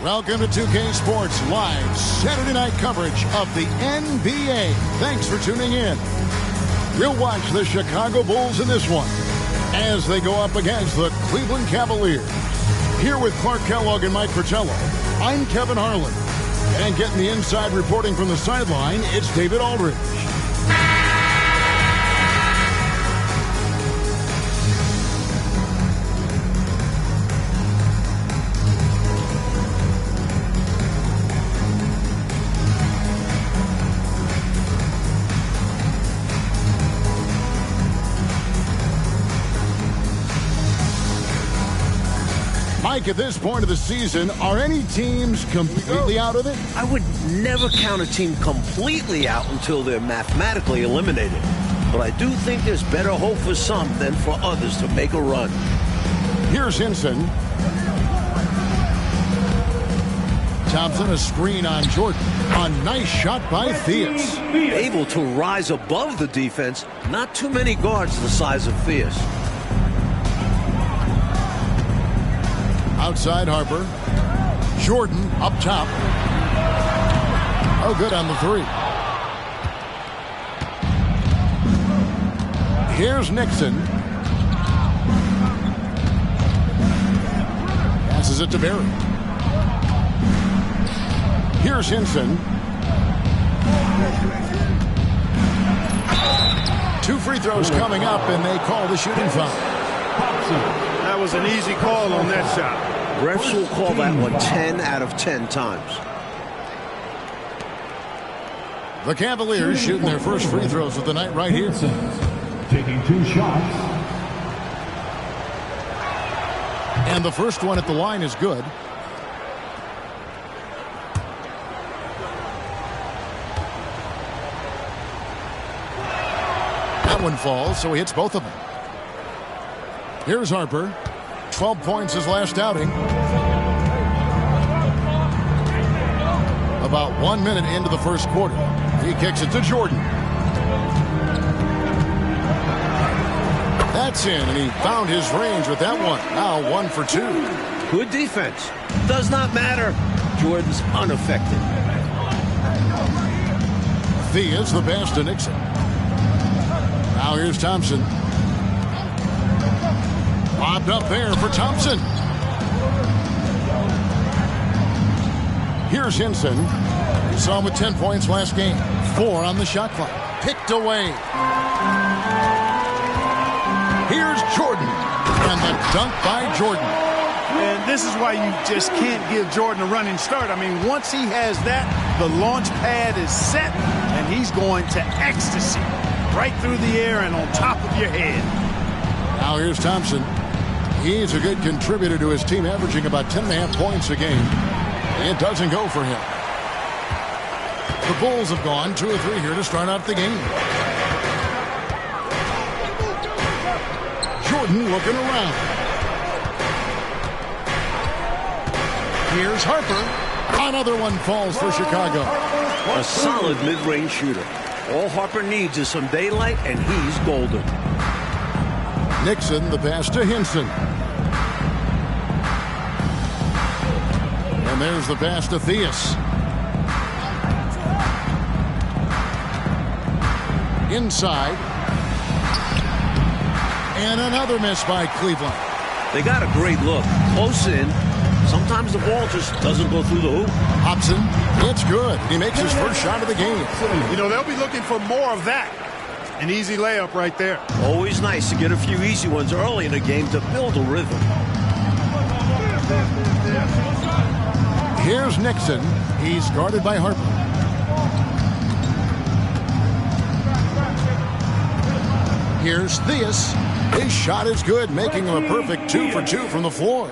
Welcome to 2K Sports live Saturday night coverage of the NBA. Thanks for tuning in. We'll watch the Chicago Bulls in this one as they go up against the Cleveland Cavaliers. Here with Clark Kellogg and Mike Fratello, I'm Kevin Harlan. And getting the inside reporting from the sideline, it's David Aldridge. Mike, at this point of the season, are any teams completely out of it? I would never count a team completely out until they're mathematically eliminated. But I do think there's better hope for some than for others to make a run. Here's Hinson. Thompson, a screen on Jordan. A nice shot by Theus. Able to rise above the defense. Not too many guards the size of Theus. Outside Harper. Jordan up top. Oh, good on the three. Here's Nixon. Passes it to Barry. Here's Hinson. 2 free throws coming up, and they call the shooting foul. That was an easy call on that shot. Refs will call that one 10 out of 10 times. The Cavaliers shooting their first free throws of the night right here. Taking 2 shots. And the first one at the line is good. That one falls, so he hits both of them. Here's Harper. 12 points his last outing. About 1 minute into the first quarter. He kicks it to Jordan. That's in, and he found his range with that one. Now 1 for 2. Good defense. Does not matter. Jordan's unaffected. Theus the pass to Nixon. Now here's Thompson. Lobbed up there for Thompson. Here's Hinson. You saw him with 10 points last game. 4 on the shot clock. Picked away. Here's Jordan. And the dunk by Jordan. And this is why you just can't give Jordan a running start. I mean, once he has that, the launch pad is set, and he's going to ecstasy. Right through the air and on top of your head. Now here's Thompson. He's a good contributor to his team, averaging about 10.5 points a game. It doesn't go for him. The Bulls have gone 2 or 3 here to start out the game. Jordan looking around. Here's Harper. Another one falls for Chicago. A solid mid-range shooter. All Harper needs is some daylight, and he's golden. Nixon, the pass to Hinson. And there's the pass to Theus. Inside. And another miss by Cleveland. They got a great look. Close in. Sometimes the ball just doesn't go through the hoop. Hopson, it's good. He makes his first shot of the game. You know, they'll be looking for more of that. An easy layup right there. Always nice to get a few easy ones early in the game to build a rhythm. Here's Nixon. He's guarded by Harper. Here's Theus. His shot is good, making him a perfect 2 for 2 from the floor.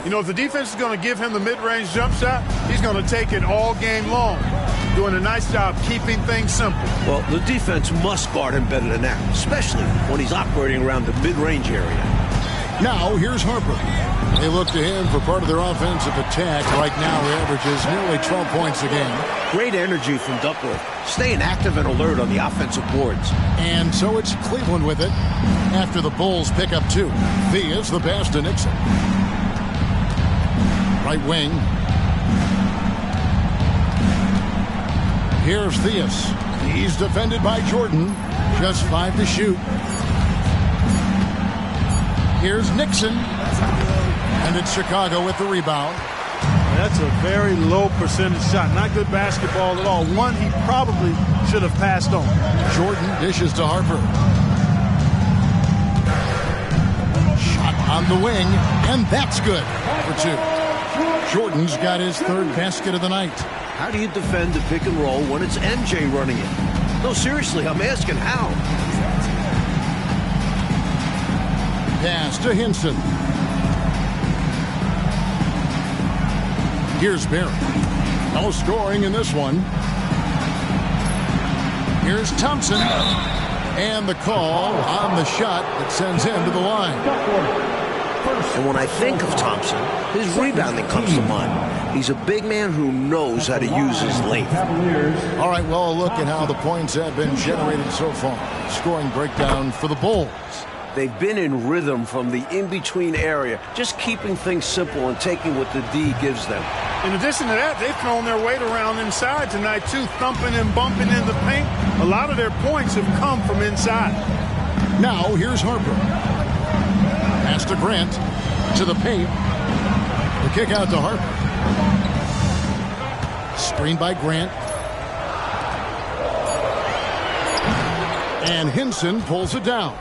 You know, if the defense is going to give him the mid-range jump shot, he's going to take it all game long. Doing a nice job keeping things simple. Well, the defense must guard him better than that, especially when he's operating around the mid-range area. Now, here's Harper. They look to him for part of their offensive attack. Right now, he averages nearly 12 points a game. Great energy from Duckworth, staying active and alert on the offensive boards. And so it's Cleveland with it after the Bulls pick up 2. Theus the pass to Nixon. Right wing. Here's Theus. He's defended by Jordan. Just 5 to shoot. Here's Nixon. And it's Chicago with the rebound. That's a very low percentage shot. Not good basketball at all. One he probably should have passed on. Jordan dishes to Harper. Shot on the wing. And that's good for 2. Jordan's got his 3rd basket of the night. How do you defend the pick and roll when it's MJ running it? No, seriously, I'm asking how. Pass to Hinson. Here's Barry. No scoring in this one. Here's Thompson. And the call on the shot that sends him to the line. And when I think of Thompson, his rebounding comes to mind. He's a big man who knows how to use his length. All right, well, look at how the points have been generated so far. Scoring breakdown for the Bulls. They've been in rhythm from the in-between area, just keeping things simple and taking what the D gives them. In addition to that, they've thrown their weight around inside tonight, too, thumping and bumping in the paint. A lot of their points have come from inside. Now, here's Harper. Pass to Grant. To the paint. The kick out to Harper. Screened by Grant. And Hinson pulls it down.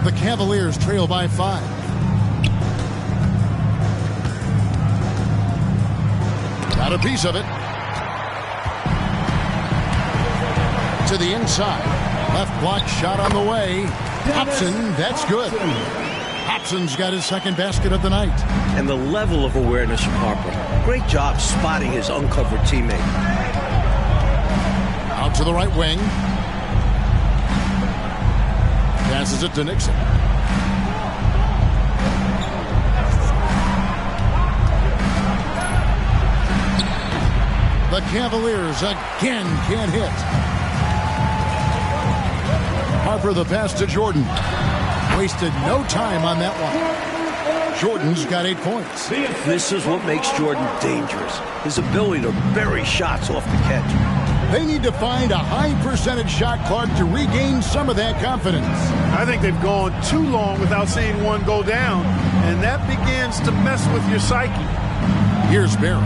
The Cavaliers trail by 5. Got a piece of it. To the inside. Left block shot on the way. Hopson, that's good. Hopson's got his 2nd basket of the night. And the level of awareness from Harper. Great job spotting his uncovered teammate. Out to the right wing. Passes it to Nixon. The Cavaliers again can't hit. Harper the pass to Jordan. Wasted no time on that one. Jordan's got 8 points. This is what makes Jordan dangerous. His ability to bury shots off the catch. They need to find a high percentage shot clock to regain some of that confidence. I think they've gone too long without seeing one go down, and that begins to mess with your psyche. Here's Barry.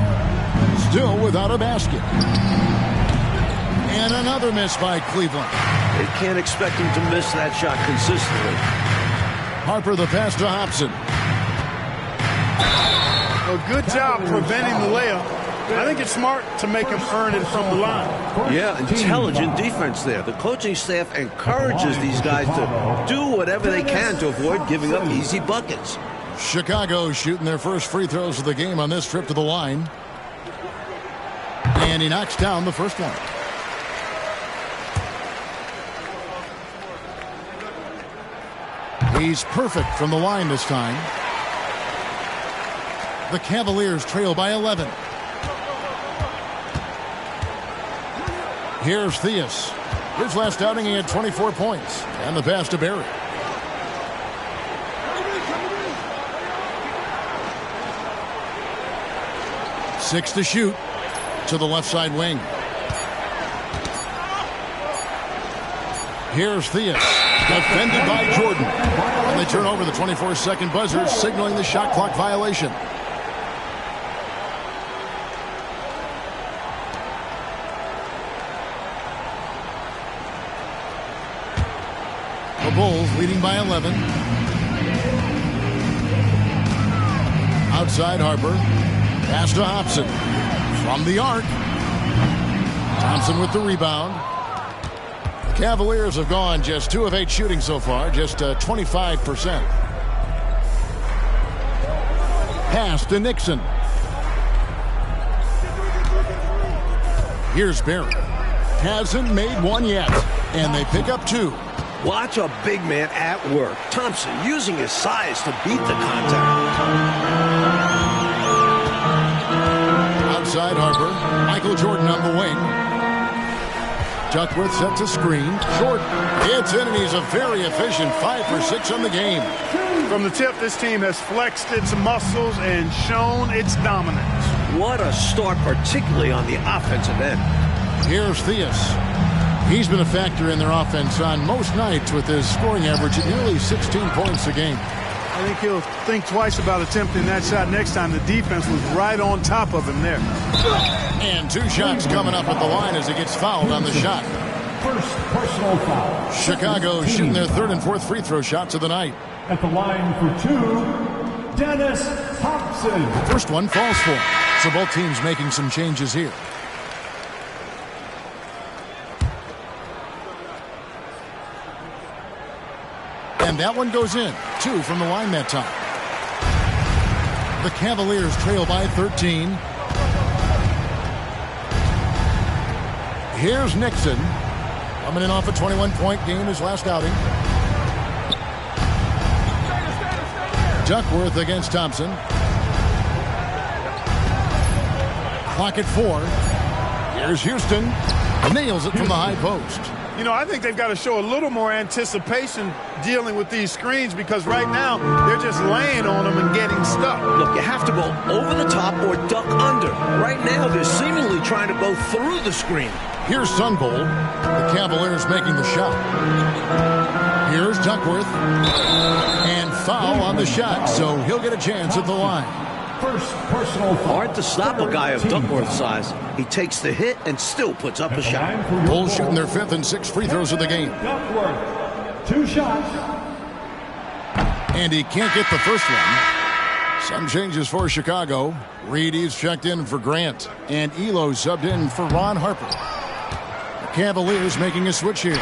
Still without a basket. And another miss by Cleveland. They can't expect him to miss that shot consistently. Harper the pass to Hopson. A good job preventing the layup. I think it's smart to make him earn it from the line. Yeah, intelligent defense there. The coaching staff encourages these guys to do whatever they can to avoid giving up easy buckets. Chicago shooting their first free throws of the game on this trip to the line. And he knocks down the first one. He's perfect from the line this time. The Cavaliers trail by 11. Here's Theus. His last outing, he had 24 points. And the pass to Barry. Six to shoot. To the left side wing. Here's Theus. Defended by Jordan. And they turn over the 24-second buzzer, signaling the shot clock violation. The Bulls leading by 11. Outside Harper. Pass to Hopson. From the arc. Thompson with the rebound. The Cavaliers have gone just 2 of 8 shooting so far, just 25%. Pass to Nixon. Here's Barrett. Hasn't made one yet. And they pick up 2. Watch a big man at work. Thompson using his size to beat the contact. Outside Harper. Michael Jordan on the wing. Duckworth sets a screen. Jordan hits in, and he's a very efficient 5 for 6 on the game. From the tip, this team has flexed its muscles and shown its dominance. What a start, particularly on the offensive end. Here's Theus. He's been a factor in their offense on most nights with his scoring average at nearly 16 points a game. I think he'll think twice about attempting that shot next time. The defense was right on top of him there. And 2 shots coming up at the line as he gets fouled on the shot. First personal foul. Chicago shooting their 3rd and 4th free throw shots of the night. At the line for 2, Dennis Hopson. The first one falls for him. So both teams making some changes here. And that one goes in. 2 from the line that time. The Cavaliers trail by 13. Here's Nixon. Coming in off a 21-point game his last outing. Duckworth against Thompson. Clock at 4. Here's Huston. Nails it from the high post. You know, I think they've got to show a little more anticipation dealing with these screens, because right now they're just laying on them and getting stuck. Look, you have to go over the top or duck under. Right now, they're seemingly trying to go through the screen. Here's Sunvold. The Cavaliers making the shot. Here's Duckworth. And foul on the shot, so he'll get a chance at the line. First personal foul. Hard to stop a guy of Duckworth's size. He takes the hit and still puts up a shot. Bulls shooting their 5th and 6th free throws of the game. Duckworth, 2 shots. And he can't get the first one. Some changes for Chicago. Reedy's checked in for Grant. And Elo subbed in for Ron Harper. The Cavaliers making a switch here.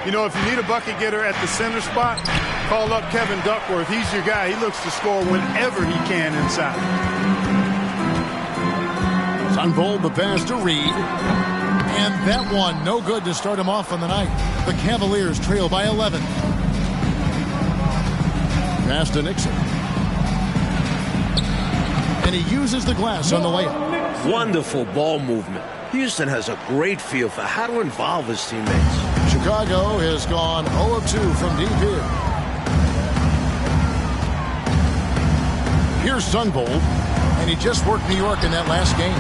You know, if you need a bucket getter at the center spot, call up Kevin Duckworth. He's your guy. He looks to score whenever he can inside. Sunvold the pass to Reed. And that one no good to start him off on the night. The Cavaliers trail by 11. Pass to Nixon. And he uses the glass on the layup. Wonderful ball movement. Houston has a great feel for how to involve his teammates. Chicago has gone 0 of 2 from deep here. Here's Sunvold, and he just worked New York in that last game.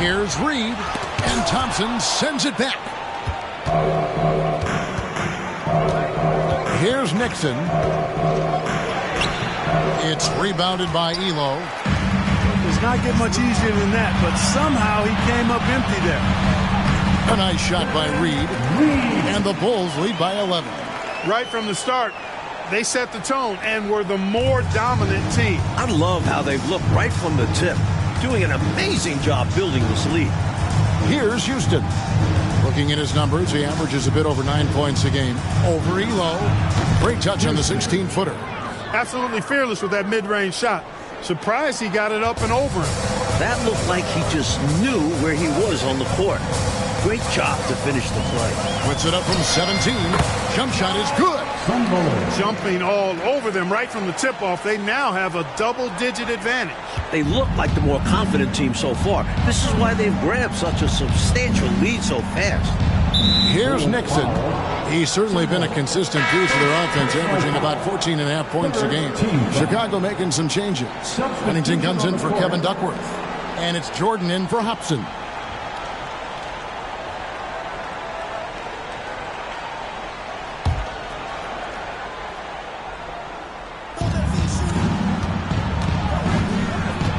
Here's Reed, and Thompson sends it back. Here's Nixon. It's rebounded by Elo. Does not get much easier than that, but somehow he came up empty there. A nice shot by Reed, and the Bulls lead by 11. Right from the start, they set the tone and were the more dominant team. I love how they've looked right from the tip, doing an amazing job building this lead. Here's Houston. Looking at his numbers, he averages a bit over 9 points a game. Over Elo. Great touch on the 16-footer. Absolutely fearless with that mid-range shot. Surprised he got it up and over him. That looked like he just knew where he was on the court. Great job to finish the play. Puts it up from 17. Jump shot is good. Jumping all over them right from the tip-off. They now have a double-digit advantage. They look like the more confident team so far. This is why they've grabbed such a substantial lead so fast. Here's Nixon. He's certainly been a consistent piece of their offense, averaging about 14.5 points a game. Chicago making some changes. Pennington comes in for Kevin Duckworth. And it's Jordan in for Hopson.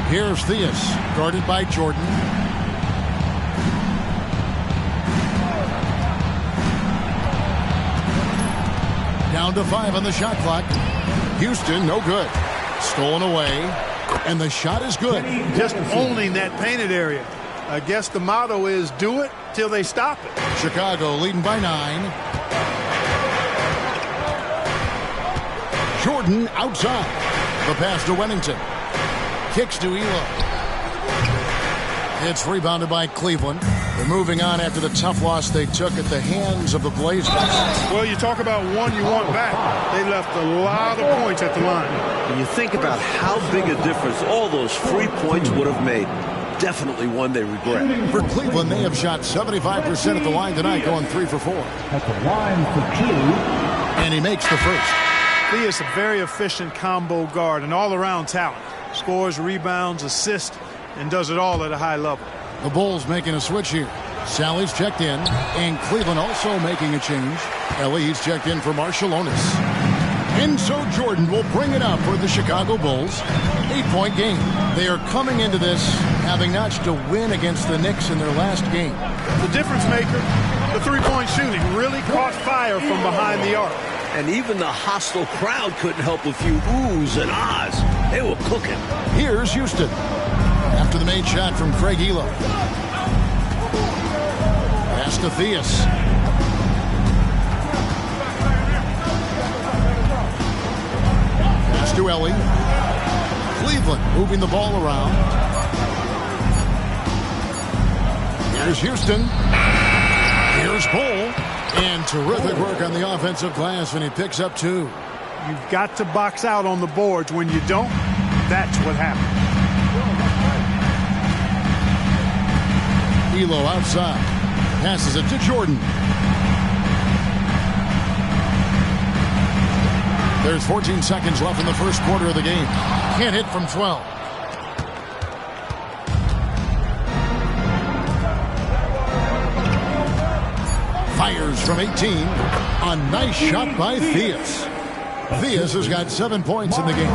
Here's Theus, guarded by Jordan. Down to 5 on the shot clock. Houston, no good. Stolen away, and the shot is good. Just owning that painted area. I guess the motto is do it till they stop it. Chicago leading by 9. Jordan outside. The pass to Wennington. Kicks to Elo. It's rebounded by Cleveland. They're moving on after the tough loss they took at the hands of the Blazers. Well, you talk about one you want back. They left a lot of points at the line. When you think about how big a difference all those free points would have made, definitely one they regret. For Cleveland, they have shot 75% at the line tonight, going 3 for 4. At the line for 2. And he makes the first. Theus, a very efficient combo guard and all-around talent. Scores, rebounds, assists, and does it all at a high level. The Bulls making a switch here. Sally's checked in, and Cleveland also making a change. Ellie's checked in for Marshallonis. And so Jordan will bring it up for the Chicago Bulls. 8-point game. They are coming into this having notched a win against the Knicks in their last game. The difference maker, the three-point shooting, really caught fire from behind the arc. And even the hostile crowd couldn't help a few oohs and ahs. They were cooking. Here's Houston. After the made shot from Craig Elo. Pass to Theus. Pass to Ellie. Cleveland moving the ball around. Here's Houston. Here's Bull. And terrific work on the offensive glass, and he picks up 2. You've got to box out on the boards. When you don't, that's what happens. Elo outside. Passes it to Jordan. There's 14 seconds left in the first quarter of the game. Can't hit from 12. Fires from 18. A nice shot by Theus. Theus has got 7 points in the game.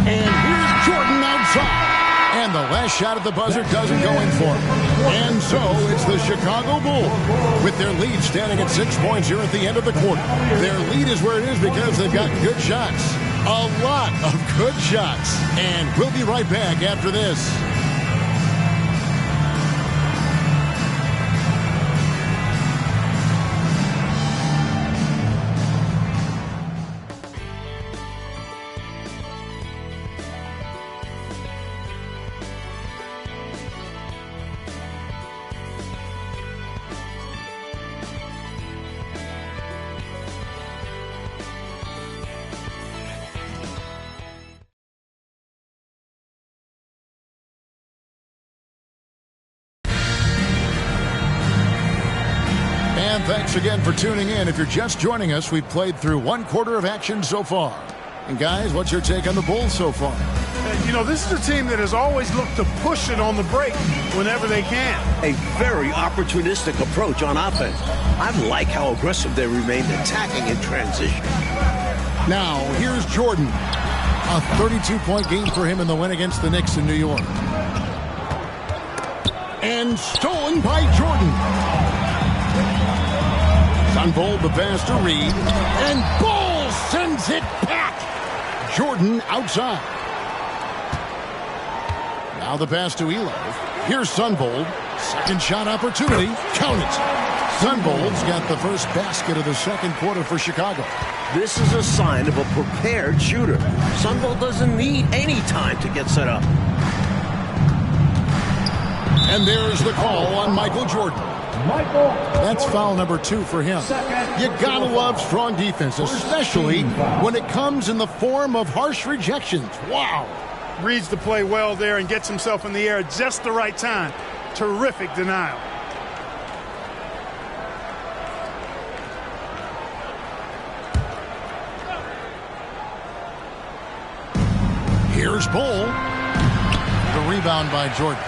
And here's Jordan outside. And the last shot at the buzzer doesn't go in for him. And so it's the Chicago Bulls with their lead standing at 6 points here at the end of the quarter. Their lead is where it is because they've got good shots. A lot of good shots. And we'll be right back after this. Thanks again for tuning in. If you're just joining us, we've played through 1 quarter of action so far. And guys, what's your take on the Bulls so far? You know, this is a team that has always looked to push it on the break whenever they can. A very opportunistic approach on offense. I like how aggressive they remained attacking in transition. Now, here's Jordan. A 32-point game for him in the win against the Knicks in New York. And stolen by Jordan. Sunvold the pass to Reed. And Bull sends it back. Jordan outside. Now the pass to Elo. Here's Sunvold. Second shot opportunity. Count it. Sunvold's got the first basket of the second quarter for Chicago. This is a sign of a prepared shooter. Sunvold doesn't need any time to get set up. And there's the call on Michael Jordan. That's foul number 2 for him. You gotta love strong defense, especially when it comes in the form of harsh rejections. Wow. Reads the play well there and gets himself in the air at just the right time. Terrific denial. Here's Bull. The rebound by Jordan.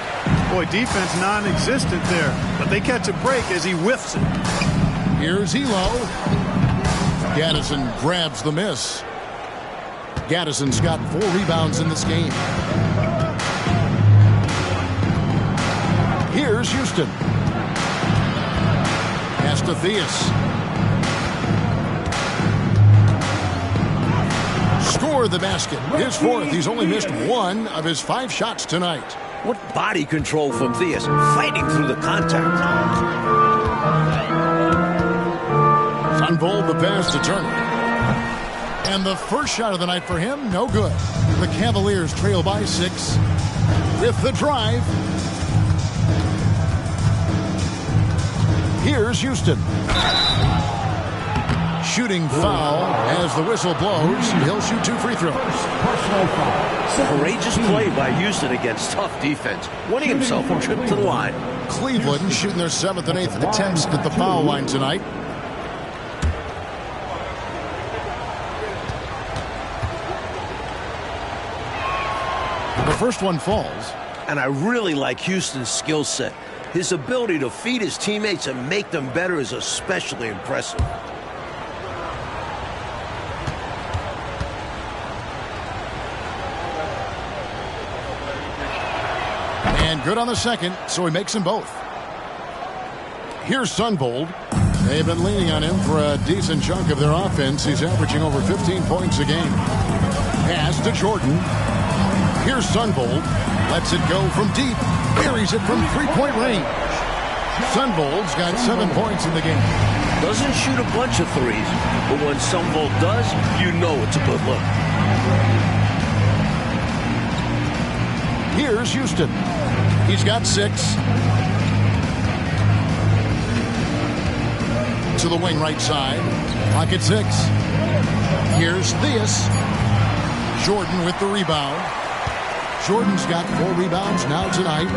Boy, defense non-existent there, but they catch a break as he whiffs it. Here's Elo. Gaddison grabs the miss. Gaddison's got 4 rebounds in this game. Here's Houston. Pass to Theus. Score the basket. His 4th. He's only missed 1 of his 5 shots tonight. What body control from Theus, fighting through the contact. Sunvold the pass to Turner. And the first shot of the night for him, no good. The Cavaliers trail by 6 with the drive. Here's Huston. Shooting foul as the whistle blows. He'll shoot 2 free throws. Courageous play by Huston against tough defense, winning himself a trip to the line. Cleveland shooting their 7th and 8th attempts at the foul line tonight. The first one falls. And I really like Huston's skill set. His ability to feed his teammates and make them better is especially impressive. And good on the second, so he makes them both. Here's Sunvold. They've been leaning on him for a decent chunk of their offense. He's averaging over 15 points a game. Pass to Jordan. Here's Sunvold. Lets it go from deep. Buries it from 3-point range. Sunvold's got 7 points in the game. Doesn't shoot a bunch of threes, but when Sunvold does, you know it's a good look. Here's Huston. He's got 6. To the wing right side. Clock at 6. Here's Theus. Jordan with the rebound. Jordan's got 4 rebounds now tonight.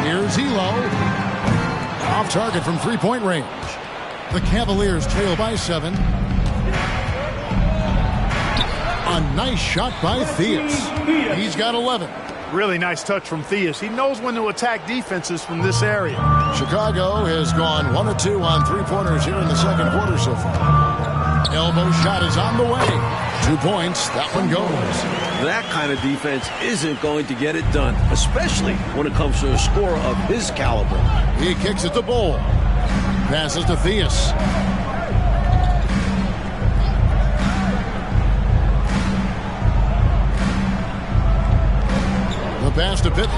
Here's Elo. Off target from 3-point range. The Cavaliers trail by 7. A nice shot by Theus. He's got 11. Really nice touch from Theus. He knows when to attack defenses from this area. Chicago has gone 1 of 2 on 3-pointers here in the second quarter so far. Elbow shot is on the way. 2 points. That one goes. That kind of defense isn't going to get it done, especially when it comes to a scorer of his caliber. He kicks it to Bull. Passes to Theus. The pass to Pitt.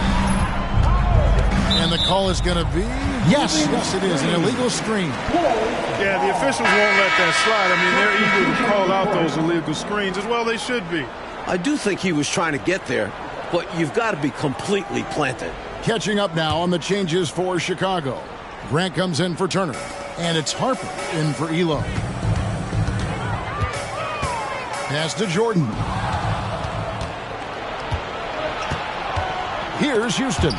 And the call is going to be... Yes, it is. An illegal screen. Yeah, the officials won't let that slide. I mean, they're eager to call out those illegal screens as well. They should be. I do think he was trying to get there, but you've got to be completely planted. Catching up now on the changes for Chicago. Grant comes in for Turner. And it's Harper in for Elo. Pass to Jordan. Here's Huston.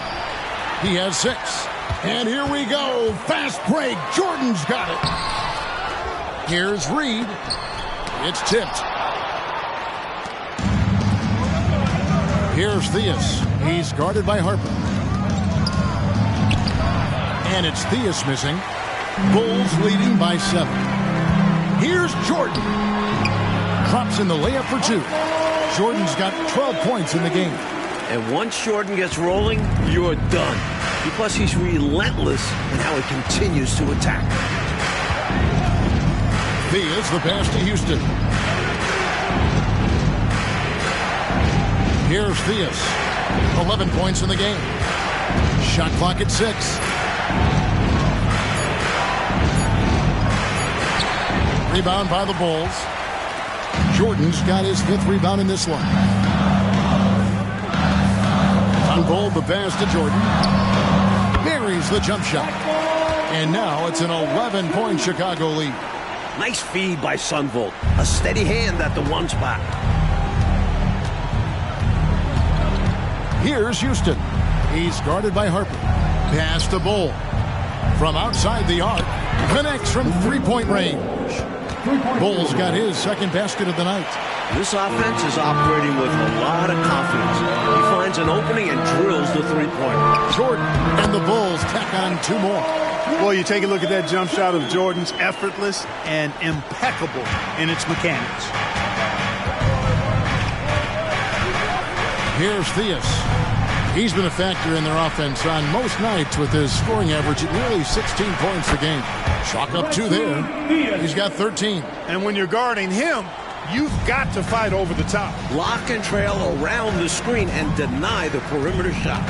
He has 6. And here we go. Fast break. Jordan's got it. Here's Reed. It's tipped. Here's Theus. He's guarded by Harper. And it's Theus missing. Bulls leading by 7. Here's Jordan. Drops in the layup for 2. Jordan's got 12 points in the game. And once Jordan gets rolling, you're done. Because he's relentless in how he continues to attack. Theus, the pass to Huston. Here's Theus. 11 points in the game. Shot clock at 6. Rebound by the Bulls. Jordan's got his 5th rebound in this one. Sunvold the pass to Jordan. Buries the jump shot. And now it's an 11-point Chicago lead. Nice feed by Sunvold. A steady hand at the 1 spot. Here's Huston. He's guarded by Harper. Pass to Bull. From outside the arc. Connects from 3-point range. Bull's got his 2nd basket of the night. This offense is operating with a lot of confidence. He finds an opening and drills the 3-pointer. Jordan and the Bulls tack on 2 more. Well, you take a look at that jump shot of Jordan's, effortless and impeccable in its mechanics. Here's Theus. He's been a factor in their offense on most nights with his scoring average at nearly 16 points a game. Chalk up 2 there. He's got 13. And when you're guarding him, you've got to fight over the top. Lock and trail around the screen and deny the perimeter shot.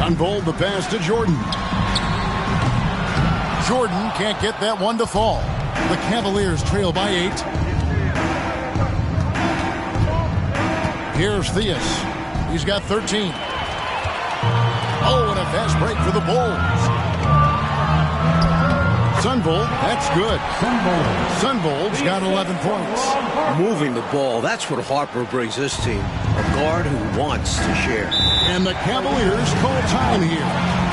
Sunvold the pass to Jordan. Jordan can't get that one to fall. The Cavaliers trail by 8. Here's Theus. He's got 13. Oh, and a fast break for the Bulls. Sunvold, that's good. Sunvold's got 11 points. Moving the ball, that's what Harper brings this team. A guard who wants to share. And the Cavaliers call time here.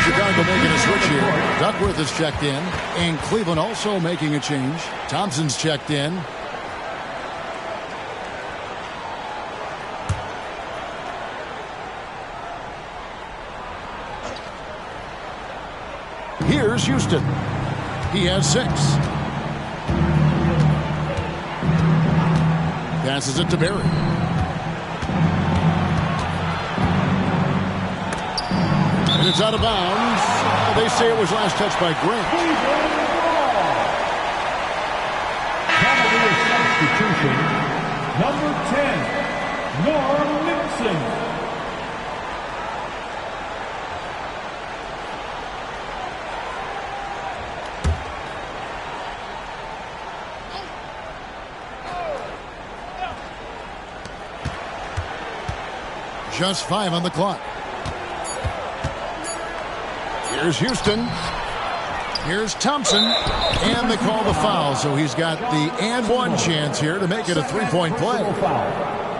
Chicago making a switch here. Duckworth is checked in. And Cleveland also making a change. Thompson's checked in. Here's Huston. He has 6. Passes it to Barry. And it's out of bounds. They say it was last touched by Grant. Cavalier substitution, number 10, Norm Nixon. Just 5 on the clock. Here's Huston. Here's Thompson. And they call the foul, so he's got the and one chance here to make it a 3-point play.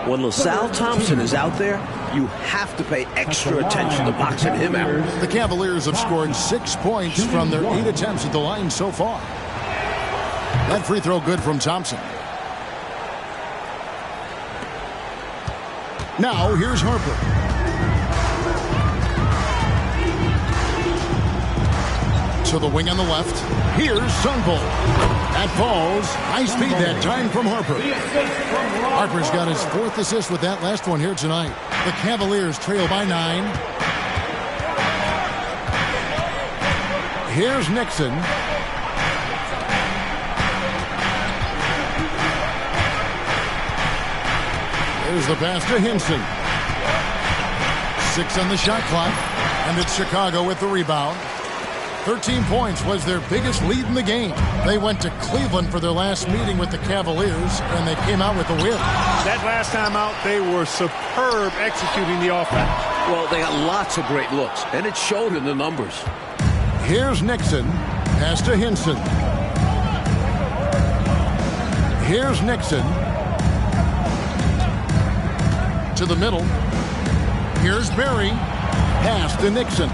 When LaSalle Thompson is out there, you have to pay extra attention to boxing him out. The Cavaliers have scored 6 points from their 8 attempts at the line so far. That free throw good from Thompson. Now here's Harper. To the wing on the left. Here's Sunvold. That falls. High speed that time from Harper. Harper's got his 4th assist with that last one here tonight. The Cavaliers trail by 9. Here's Nixon. Here's the pass to Hinson. 6 on the shot clock. And it's Chicago with the rebound. 13 points was their biggest lead in the game. They went to Cleveland for their last meeting with the Cavaliers, and they came out with a win. That last time out, they were superb executing the offense. Well, they got lots of great looks, and it showed in the numbers. Here's Nixon. Pass to Hinson. Here's Nixon. To the middle. Here's Barry. Pass to Nixon.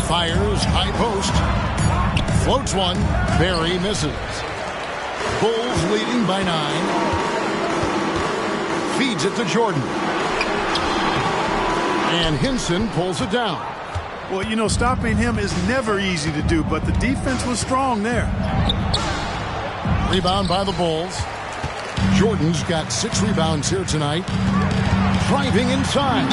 Fires, high post. Floats one. Barry misses. Bulls leading by 9. Feeds it to Jordan. And Hinson pulls it down. Well, you know, stopping him is never easy to do, but the defense was strong there. Rebound by the Bulls. Jordan's got 6 rebounds here tonight. Driving inside.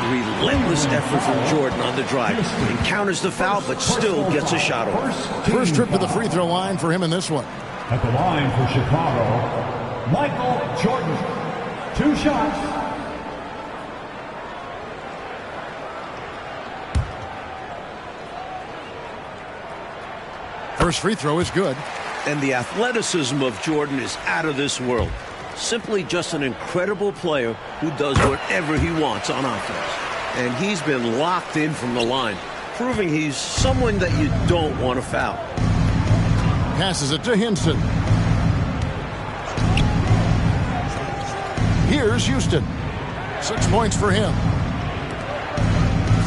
Relentless effort from Jordan on the drive. Encounters the foul, but still gets a shot off. First trip to the free throw line for him in this one. At the line for Chicago, Michael Jordan. 2 shots. First free throw is good. And the athleticism of Jordan is out of this world. Simply just an incredible player who does whatever he wants on offense. And he's been locked in from the line, proving he's someone that you don't want to foul. Passes it to Hinson. Here's Huston. 6 points for him.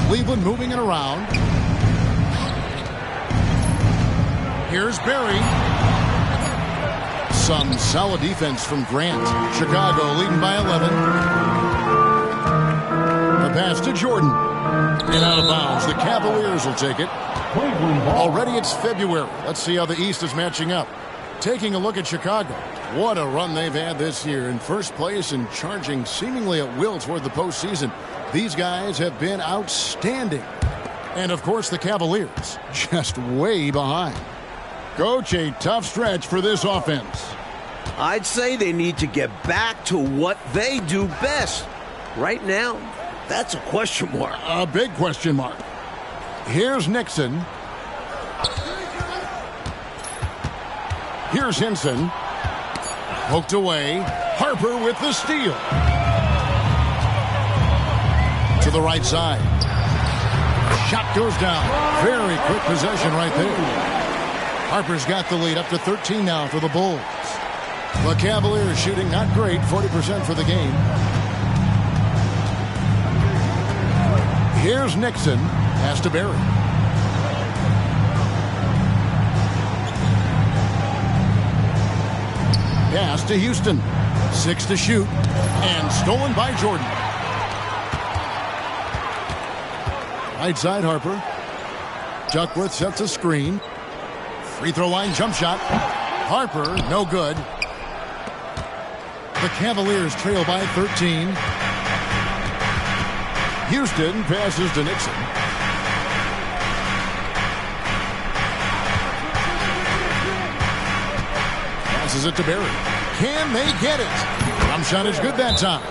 Cleveland moving it around. Here's Barry. Some solid defense from Grant. Chicago leading by 11. The pass to Jordan. And out of bounds. The Cavaliers will take it. Already it's February. Let's see how the East is matching up. Taking a look at Chicago. What a run they've had this year. In first place and charging seemingly at will toward the postseason. These guys have been outstanding. And, of course, the Cavaliers just way behind. Coach, a tough stretch for this offense. I'd say they need to get back to what they do best. Right now, that's a question mark. A big question mark. Here's Nixon. Here's Hinson. Poked away. Harper with the steal. To the right side. Shot goes down. Very quick possession right there. Harper's got the lead up to 13 now for the Bulls. The Cavaliers shooting not great, 40% for the game. Here's Nixon. Has to bury. Pass to Houston. 6 to shoot. And stolen by Jordan. Right side, Harper. Duckworth sets a screen. Free throw line jump shot. Harper, no good. The Cavaliers trail by 13. Houston passes to Nixon. Passes it to Barry. Can they get it? Jump shot is good that time.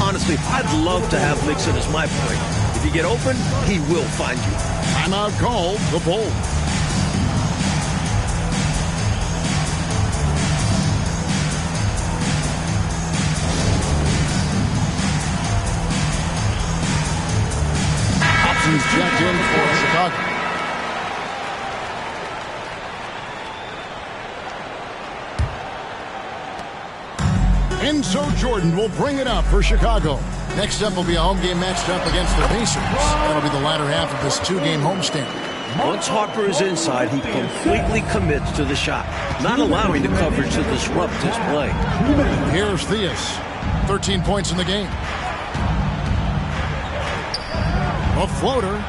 Honestly, I'd love to have Nixon as my point. If you get open, he will find you. Timeout called, the Bulls. Hopson's checked in for Chicago. And so Jordan will bring it up for Chicago. Next up will be a home game matched up against the Pacers. That'll be the latter half of this two-game homestand. Once Harper is inside, he completely commits to the shot, not allowing the coverage to disrupt his play. Here's Theus. 13 points in the game. A floater.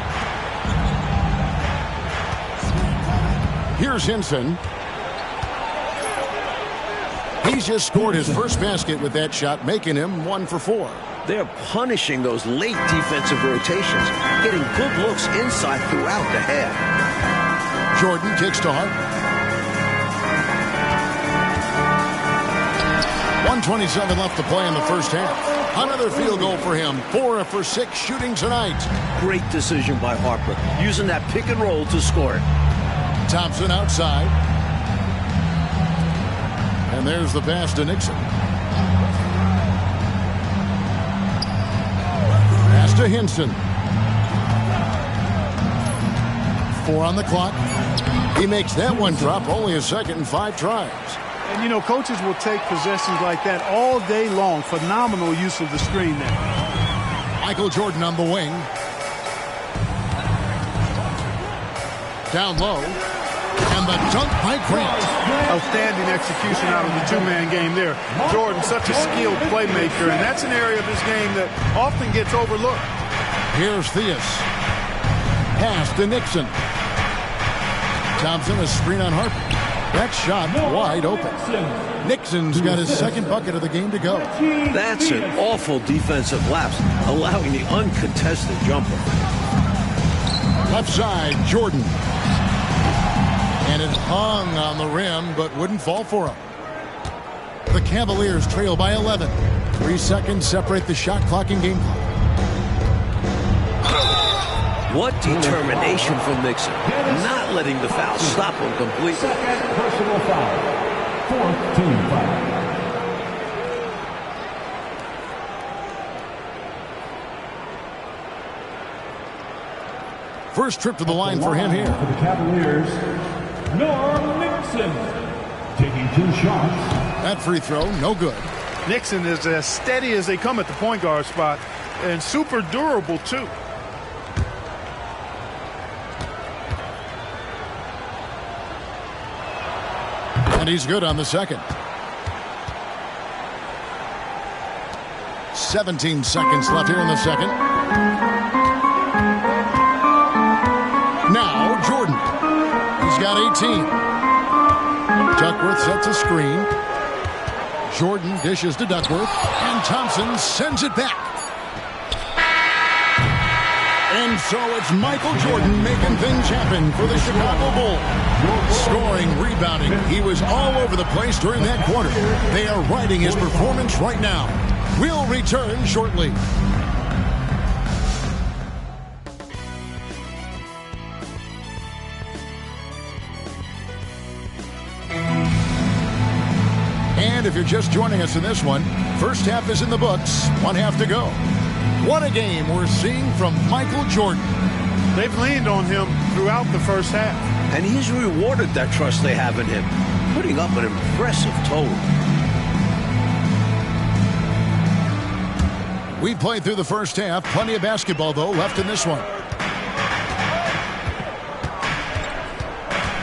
Here's Hinson. He's just scored his first basket with that shot, making him 1 for 4. They're punishing those late defensive rotations, getting good looks inside throughout the half. Jordan kicks to Harper. 1:27 left to play in the first half. Another field goal for him. 4 for 6 shooting tonight. Great decision by Harper, using that pick and roll to score it. Thompson outside. And there's the pass to Nixon. Pass to Hinson. 4 on the clock. He makes that one drop, only a second in 5 tries. And, you know, coaches will take possessions like that all day long. Phenomenal use of the screen there. Michael Jordan on the wing. Down low. And the dunk by Grant. Outstanding execution out of the two-man game there. Jordan, such a skilled playmaker, and that's an area of his game that often gets overlooked. Here's Theus. Pass to Nixon. Thompson, a screen on Harper. That shot wide open. Nixon's got his second bucket of the game to go. That's an awful defensive lapse, allowing the uncontested jumper. Left side, Jordan. And it hung on the rim, but wouldn't fall for him. The Cavaliers trail by 11. 3 seconds separate the shot clock and game clock. What determination from Nixon, not letting the foul stop him completely. Second personal foul. 4th team foul. First trip to the line for him here. For the Cavaliers, Norm Nixon, taking 2 shots. That free throw, no good. Nixon is as steady as they come at the point guard spot, and super durable, too. And he's good on the second. 17 seconds left here in the second. Now Jordan. He's got 18. Duckworth sets a screen. Jordan dishes to Duckworth. And Thompson sends it back. And so it's Michael Jordan making things happen for the Chicago Bulls. Scoring, rebounding. He was all over the place during that quarter. They are riding his performance right now. We'll return shortly. And if you're just joining us in this one, first half is in the books, one half to go. What a game we're seeing from Michael Jordan. They've leaned on him throughout the first half. And he's rewarded that trust they have in him, putting up an impressive total. We played through the first half. Plenty of basketball, though, left in this one.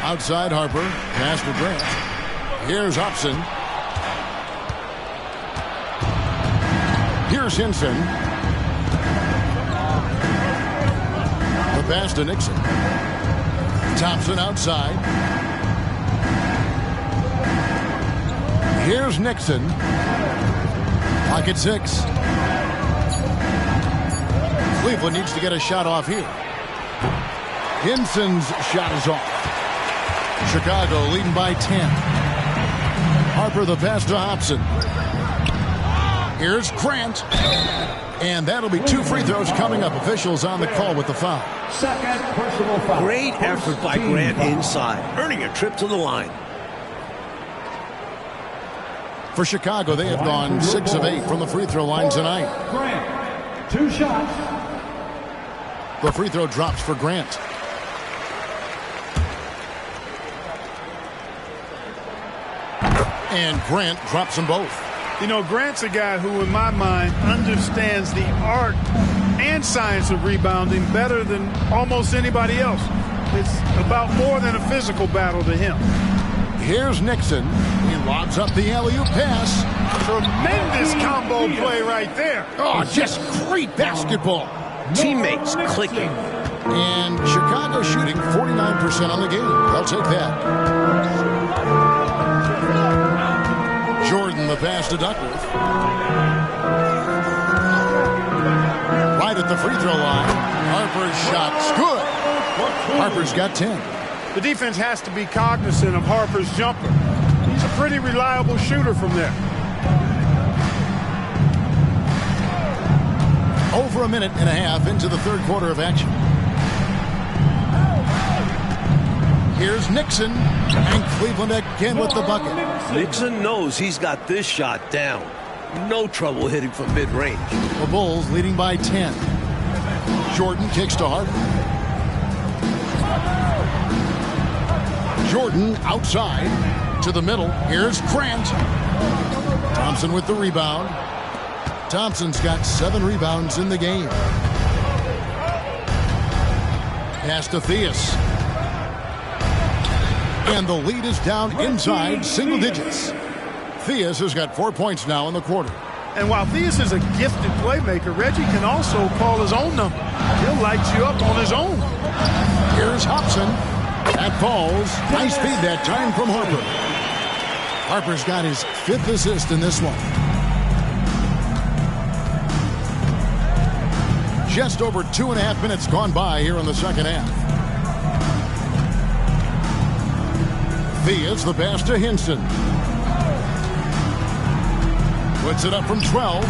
Outside Harper. Pass for Grant. Here's Hopson. Here's Hinson. The pass to Nixon. Thompson outside. Here's Nixon. Pocket 6. Cleveland needs to get a shot off here. Hinson's shot is off. Chicago leading by 10. Harper the pass to Hopson. Here's Grant. And that'll be 2 free throws coming up. Officials on the call with the foul. Second personal foul. Great effort by Grant inside, earning a trip to the line. For Chicago, they have gone 6 of 8 from the free throw line tonight. Grant, 2 shots. The free throw drops for Grant. And Grant drops them both. You know, Grant's a guy who, in my mind, understands the art and science of rebounding better than almost anybody else. It's about more than a physical battle to him. Here's Nixon. He lobs up the alley-oop pass. Tremendous combo play right there. Oh, just great basketball. Teammates clicking. And Chicago shooting 49% on the game. They'll take that. Jordan the pass to Duckworth. Right at the free throw line. Harper's shot's good. Harper's got 10. The defense has to be cognizant of Harper's jumper. He's a pretty reliable shooter from there. Over a minute and a half into the third quarter of action. Here's Nixon, and Cleveland again with the bucket. Nixon knows he's got this shot down. No trouble hitting from mid-range. The Bulls leading by 10. Jordan kicks to Harper. Jordan outside to the middle. Here's Grant. Thompson with the rebound. Thompson's got 7 rebounds in the game. Pass to Theus. And the lead is down inside single digits. Theus has got 4 points now in the quarter. And while Theus is a gifted playmaker, Reggie can also call his own number. He'll light you up on his own. Here's Hopson. That falls. Nice feed that time from Harper. Harper's got his 5th assist in this one. Just over 2.5 minutes gone by here in the second half. Theus the pass to Hinson. Puts it up from 12.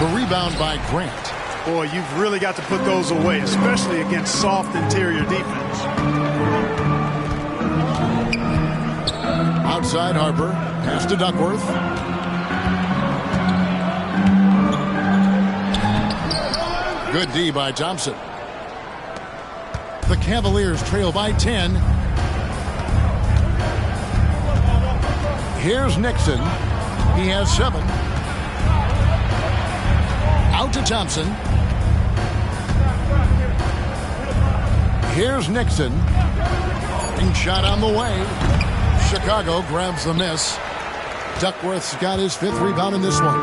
The rebound by Grant. Boy, you've really got to put those away, especially against soft interior defense. Outside Harper. Pass to Duckworth. Good D by Thompson. The Cavaliers trail by 10. Here's Nixon. He has 7. Out to Thompson. Here's Nixon. And shot on the way. Chicago grabs the miss. Duckworth's got his 5th rebound in this one.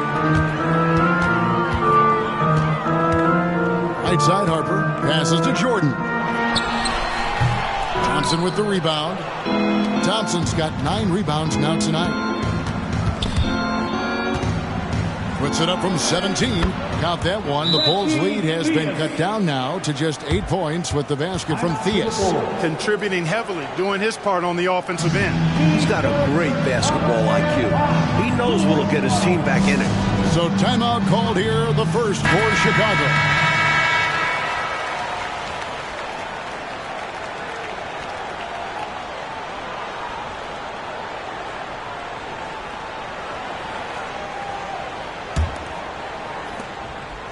Right side Harper. Passes to Jordan. Thompson with the rebound. Thompson's got 9 rebounds now tonight. Puts it up from 17. Count that one. The Bulls' lead has been cut down now to just 8 points with the basket from Theus. Contributing heavily, doing his part on the offensive end. He's got a great basketball IQ. He knows what'll get his team back in it. So timeout called here, the first for Chicago.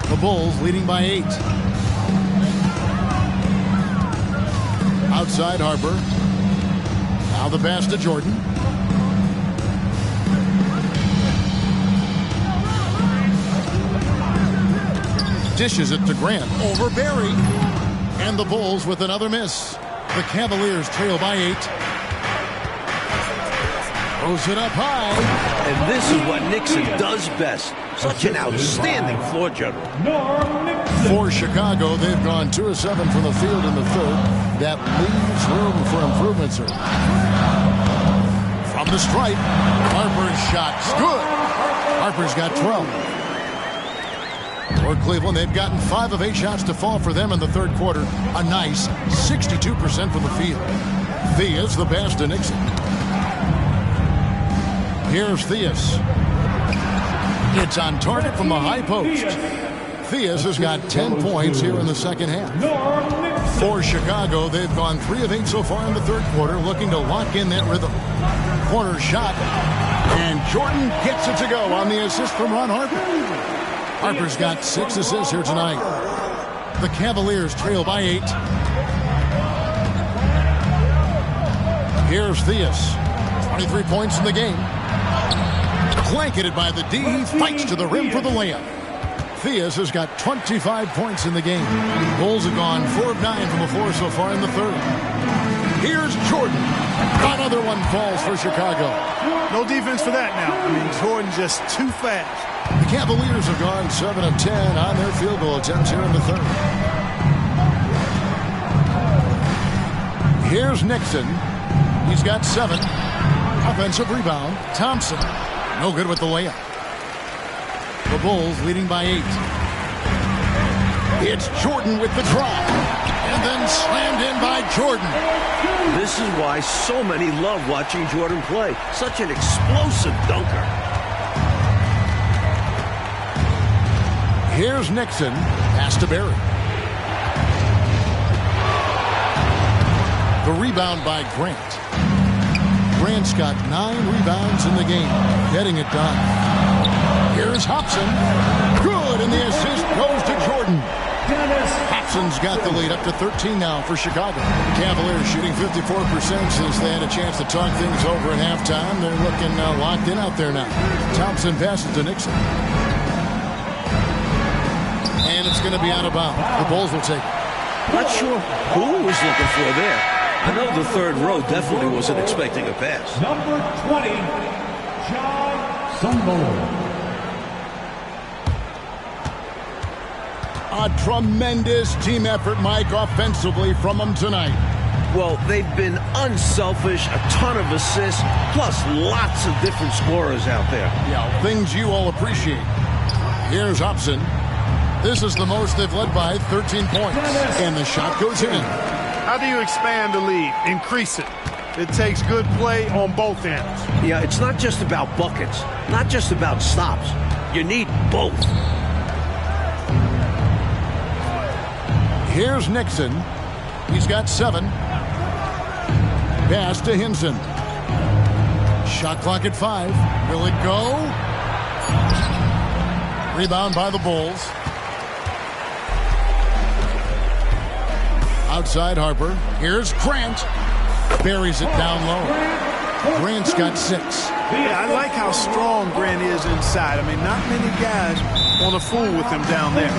The Bulls leading by 8. Outside Harper. Now the pass to Jordan. Dishes it to Grant over Barry. And the Bulls with another miss. The Cavaliers trail by 8. Throws it up high. And this is what Nixon does best. Such an outstanding floor general. For Chicago, they've gone 2 of 7 from the field in the third. That leaves room for improvement, sir. From the stripe, Harper's shot's good. Harper's got 12. For Cleveland, they've gotten 5 of 8 shots to fall for them in the third quarter. A nice 62% from the field. Theus, the pass to Nixon. Here's Theus. It's on target from the high post. Theus has got 10 points here in the second half. For Chicago, they've gone 3 of 8 so far in the third quarter, looking to lock in that rhythm. Corner shot, and Jordan gets it to go on the assist from Ron Harper. Harper's got 6 assists here tonight. The Cavaliers trail by 8. Here's Theus. 23 points in the game. Blanketed by the D. He fights to the rim for the layup. Theus has got 25 points in the game. Bulls have gone 4 of 9 from the floor so far in the third. Here's Jordan. Another one falls for Chicago. No defense for that now. I mean, Jordan just too fast. The Cavaliers have gone 7 of 10 on their field goal attempts here in the third. Here's Nixon. He's got 7. Offensive rebound. Thompson. No good with the layup. The Bulls leading by 8. It's Jordan with the try. And then slammed in by Jordan. This is why so many love watching Jordan play. Such an explosive dunker. Here's Nixon. Pass to Barry. The rebound by Grant. Grant's got 9 rebounds in the game. Getting it done. Here's Hopson. Good, and the assist goes to Jordan. Hopson's got the lead up to 13 now for Chicago. Cavaliers shooting 54% since they had a chance to talk things over at halftime. They're looking locked in out there now. Thompson passes to Nixon. And it's going to be out of bounds. The Bulls will take it. Not sure who was looking for there. I know the third row definitely wasn't expecting a pass. Number 20, Jon Sunvold. A tremendous team effort, Mike, offensively from them tonight. Well, they've been unselfish, a ton of assists, plus lots of different scorers out there. Yeah, things you all appreciate. Here's Hopson. This is the most they've led by, 13 points. And the shot goes in. How do you expand the lead? Increase it. It takes good play on both ends. Yeah, it's not just about buckets, not just about stops. You need both. Here's Nixon. He's got 7. Pass to Hinson. Shot clock at 5. Will it go? Rebound by the Bulls. Outside Harper. Here's Grant. Buries it down low. Grant's got 6. Yeah, I like how strong Grant is inside. I mean, not many guys want to fool with him down there.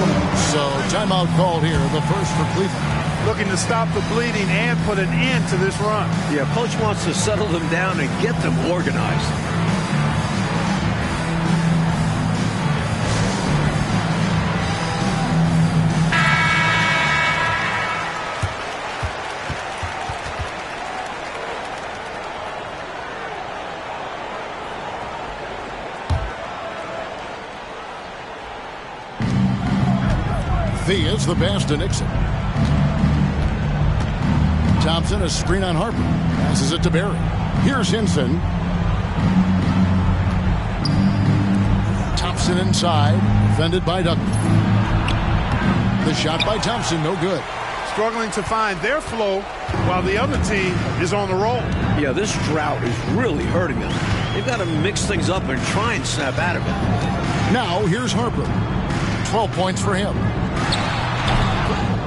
So, timeout called here, the first for Cleveland. Looking to stop the bleeding and put an end to this run. Yeah, coach wants to settle them down and get them organized. Theus, the pass to Nixon. Thompson, a screen on Harper. Passes it to Barry. Here's Hinson. Thompson inside. Defended by Douglas. The shot by Thompson, no good. Struggling to find their flow while the other team is on the roll. Yeah, this drought is really hurting them. They've got to mix things up and try and snap out of it. Now, here's Harper. 12 points for him.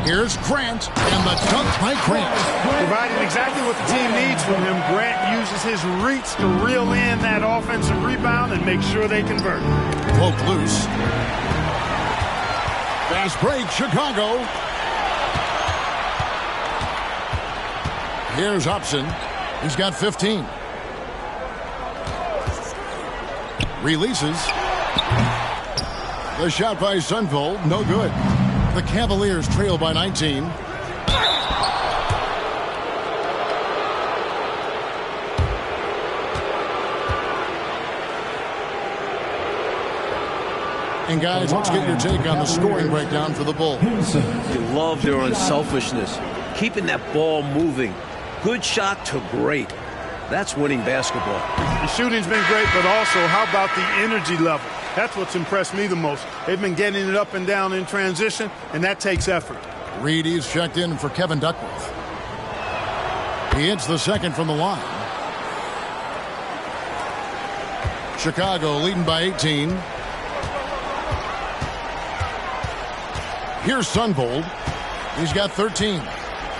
Here's Grant, and the dunk by Grant. Providing exactly what the team needs from him. Grant uses his reach to reel in that offensive rebound and make sure they convert. Float loose. Fast break, Chicago. Here's Hopson. He's got 15. Releases. The shot by Sunvold, no good. The Cavaliers trail by 19. And guys, let's get your take on the scoring breakdown for the Bulls. You love their unselfishness, keeping that ball moving. Good shot to great. That's winning basketball. The shooting's been great, but also how about the energy level? That's what's impressed me the most. They've been getting it up and down in transition, and that takes effort. Reedy's checked in for Kevin Duckworth. He hits the second from the line. Chicago leading by 18. Here's Sunvold. He's got 13.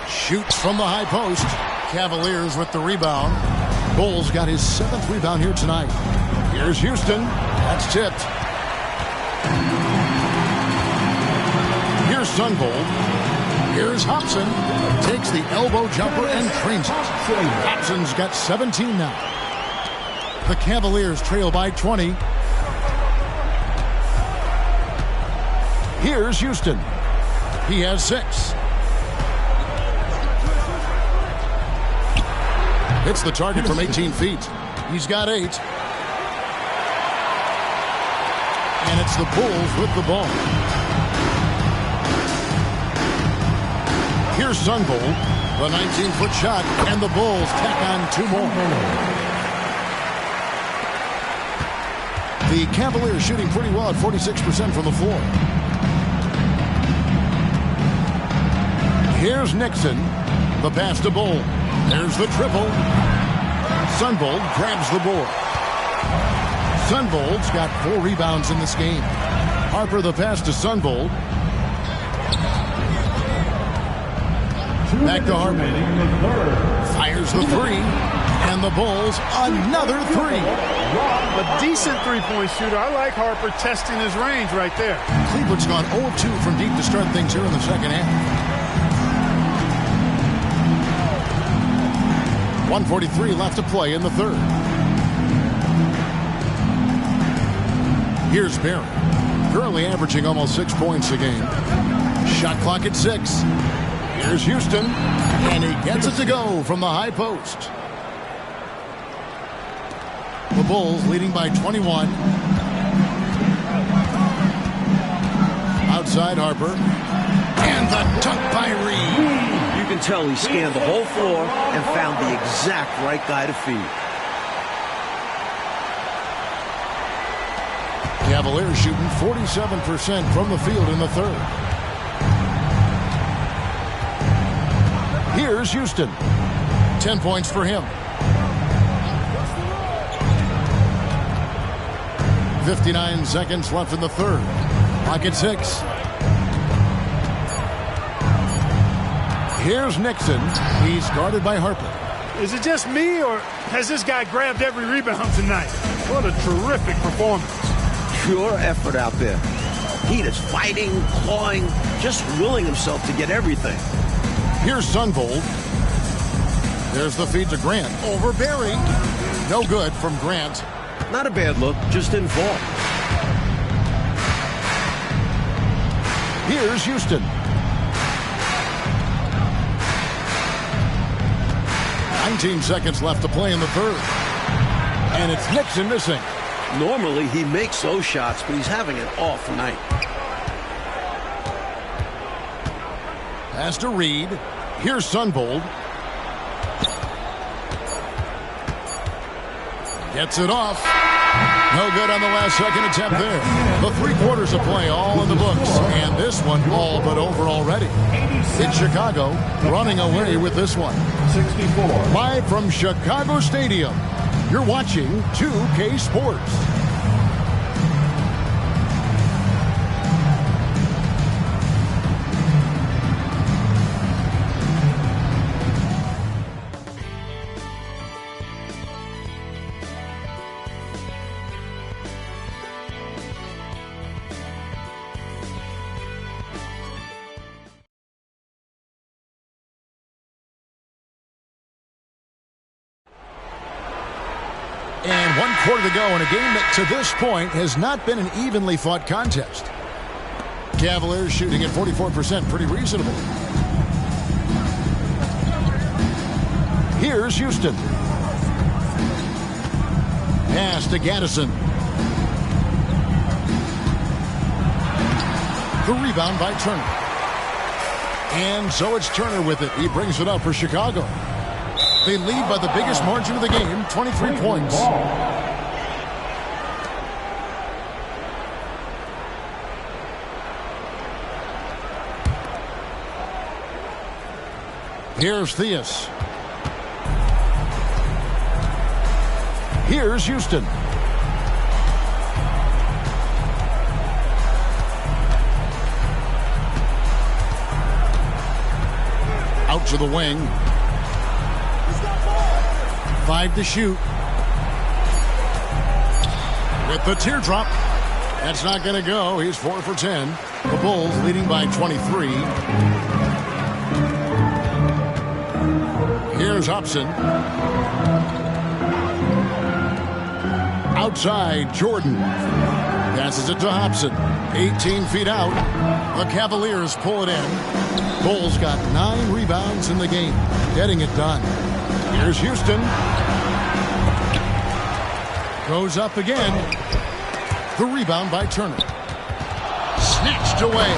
Shoots from the high post. Cavaliers with the rebound. Bulls got his 7th rebound here tonight. Here's Houston. That's tipped. Here's Sunvold. Here's Hopson. Takes the elbow jumper and trains it. Hopson's got 17 now. The Cavaliers trail by 20. Here's Houston. He has 6. Hits the target from 18 feet. He's got 8. And it's the Bulls with the ball. Here's Sunvold. The 19-foot shot. And the Bulls tack on 2 more. The Cavaliers shooting pretty well at 46% from the floor. Here's Nixon. The pass to Bull. There's the triple. Sunvold grabs the board. Sunvold's got 4 rebounds in this game. Harper the pass to Sunvold. Back to Harper. Fires the 3. And the Bulls another 3. A decent three-point shooter. I like Harper testing his range right there. Cleveland's gone 0-2 from deep to start things here in the second half. 1:43 left to play in the third. Here's Barry. Currently averaging almost 6 points a game. Shot clock at 6. Here's Houston. And he gets it to go from the high post. The Bulls leading by 21. Outside Harper. And the dunk by Reed. You can tell he scanned the whole floor and found the exact right guy to feed. Cavaliers shooting 47% from the field in the third. Here's Houston. 10 points for him. 59 seconds left in the third. Clock at 6. Here's Nixon. He's guarded by Harper. Is it just me, or has this guy grabbed every rebound tonight? What a terrific performance. Pure effort out there. He is fighting, clawing, just willing himself to get everything. Here's Sunvold. There's the feed to Grant. Over Barry. No good from Grant. Not a bad look, just didn't fall. Here's Houston. 19 seconds left to play in the third. And it's Nixon missing. Normally he makes those shots, but he's having an off night. Has to read. Here's Sunvold. Gets it off. No good on the last second attempt there. The 3 quarters of play all in the books. And this one all but over already. It's Chicago running away with this one. 64. Live from Chicago Stadium, you're watching 2K Sports. And 1 quarter to go in a game that to this point has not been an evenly fought contest. Cavaliers shooting at 44%, pretty reasonable. Here's Huston. Pass to Gaddison. The rebound by Turner. And so it's Turner with it. He brings it up for Chicago. They lead by the biggest margin of the game, 23 points. Here's Theus. Here's Huston. Out to the wing. 5 to shoot. With the teardrop. That's not going to go. He's 4 for 10. The Bulls leading by 23. Here's Hopson. Outside, Jordan. Passes it to Hopson. 18 feet out. The Cavaliers pull it in. Bulls got 9 rebounds in the game. Getting it done. Here's Huston. Goes up again. The rebound by Turner. Snatched away.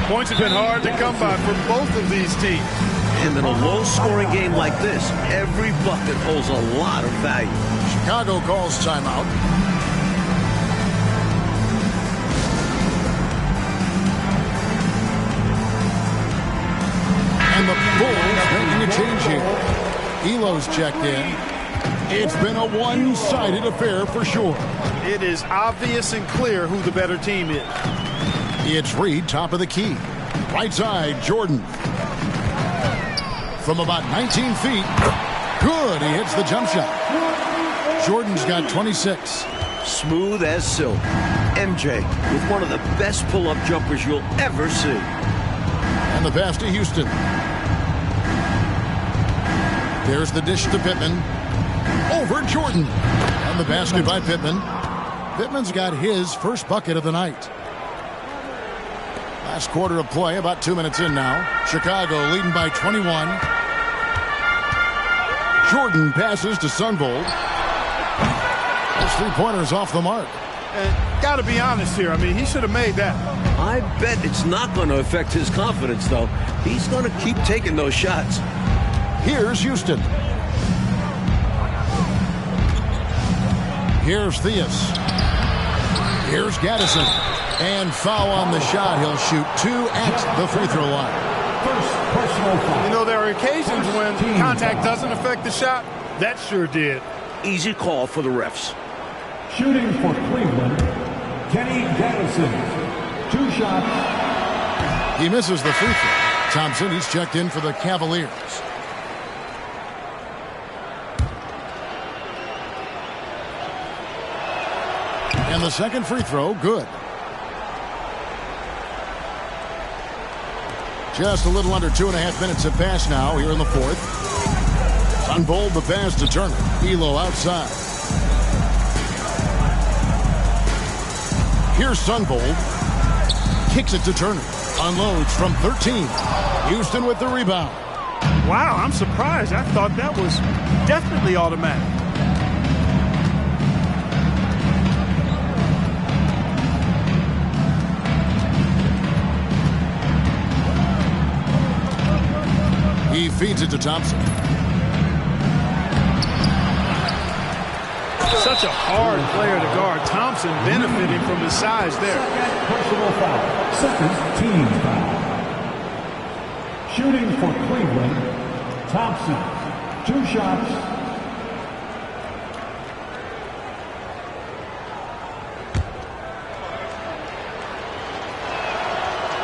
Points have been hard to come by for both of these teams. And in a low-scoring game like this, every bucket holds a lot of value. Chicago calls timeout. And the Bulls making a change here. Elo's checked in. It's been a one-sided affair for sure. It is obvious and clear who the better team is. It's Reed, top of the key. Right side, Jordan. From about 19 feet. Good, he hits the jump shot. Jordan's got 26. Smooth as silk. MJ with one of the best pull-up jumpers you'll ever see. And the pass to Huston. There's the dish to Pittman. Over Jordan. And the basket by Pittman. Pittman's got his first bucket of the night. Last quarter of play, about 2 minutes in now. Chicago leading by 21. Jordan passes to Sunvold. Those 3-pointers off the mark. And got to be honest here. I mean, he should have made that. I bet it's not going to affect his confidence, though. He's going to keep taking those shots. Here's Huston. Here's Theus. Here's Gaddison. And foul on the shot. He'll shoot 2 at the free throw line. First personal foul. You know, there are occasions when contact doesn't affect the shot. That sure did. Easy call for the refs. Shooting for Cleveland, Kenny Gaddison. 2 shots. He misses the free throw. Thompson, he's checked in for the Cavaliers. And the second free throw, good. Just a little under 2.5 minutes have passed now here in the fourth. Sunvold the pass to Turner. Elo outside. Here's Sunvold. Kicks it to Turner. Unloads from 13. Huston with the rebound. Wow, I'm surprised. I thought that was definitely automatic. Feeds it to Thompson. Such a hard player to guard. Thompson benefiting from his size there. Personal foul. Second team foul. Shooting for Cleveland, Thompson. 2 shots.